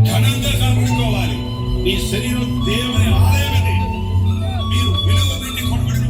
ఘనంగా కాపాడుకోవాలి. ఈ శరీరం దేవుని ఆలయమని మీరు విలువ పెట్టి కొనబడి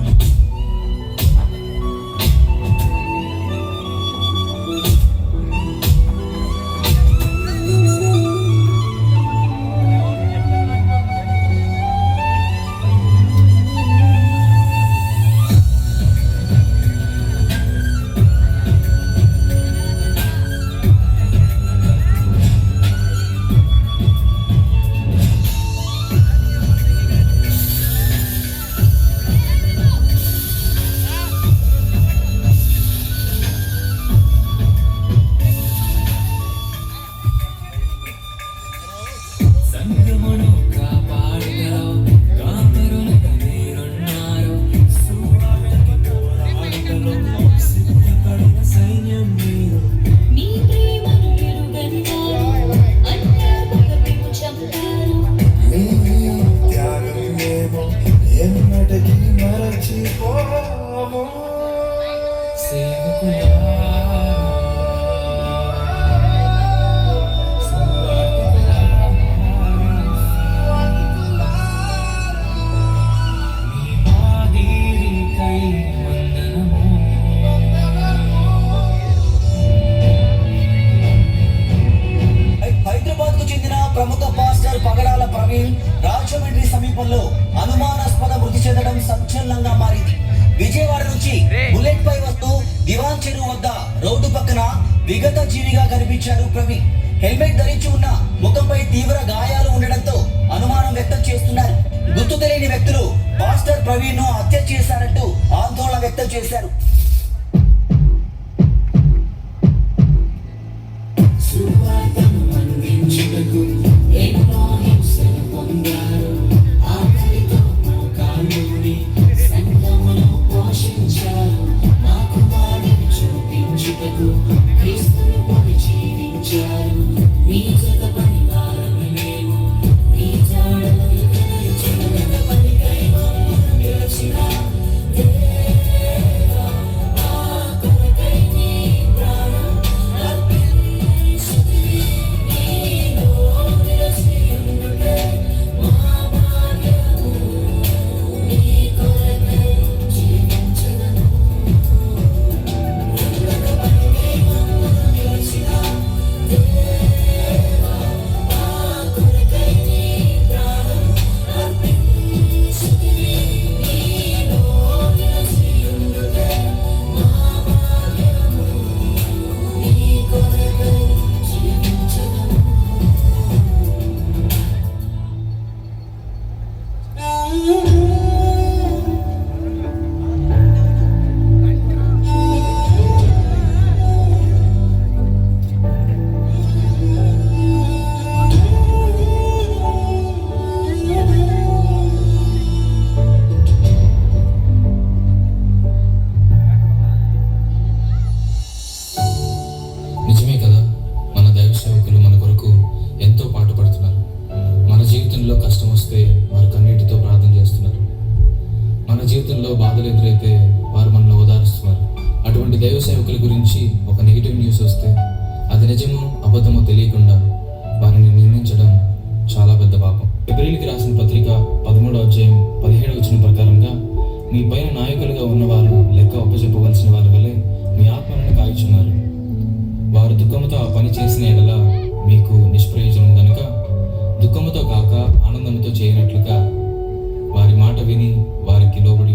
రాజమండ్రి సమీపంలో అనుమానాస్పద మృతి చెందడం సంచలనంగా మారింది. విజయవాడ నుంచి బుల్లెట్ పై వస్తూ దివాన్ చెరువు వద్ద రోడ్డు పక్కన విగత జీవిగా కనిపించారు ప్రవీణ్. హెల్మెట్ ధరించి ఉన్న ముఖంపై తీవ్ర గాయాలు ఉండడంతో అనుమానం వ్యక్తం చేస్తున్నారు. గుర్తు తెలియని వ్యక్తులు పాస్టర్ ప్రవీణ్ ను హత్య చేశారంటూ ఆందోళన వ్యక్తం చేశారు. దైవ సేవకుల గురించి ఒక నెగిటివ్ న్యూస్ వస్తే అది నిజమో అబద్ధమో తెలియకుండా వారిని నిందించడం చాలా పెద్ద పాపం. ఫిబ్రవరికి రాసిన పత్రిక 13వ అధ్యాయం 17వ వచనం ప్రకారంగా మీ పైన నాయకులుగా ఉన్నవారు లెక్క ఒప్పచెప్పవలసిన వారి వలె మీ ఆత్మలను కాయుచున్నారు. వారు దుఃఖముతో ఆ పని చేసిన ఎడల మీకు నిష్ప్రయోజనం కనుక దుఃఖముతో కాక ఆనందంతో చేయనట్లుగా వారి మాట విని వారికి లోబడి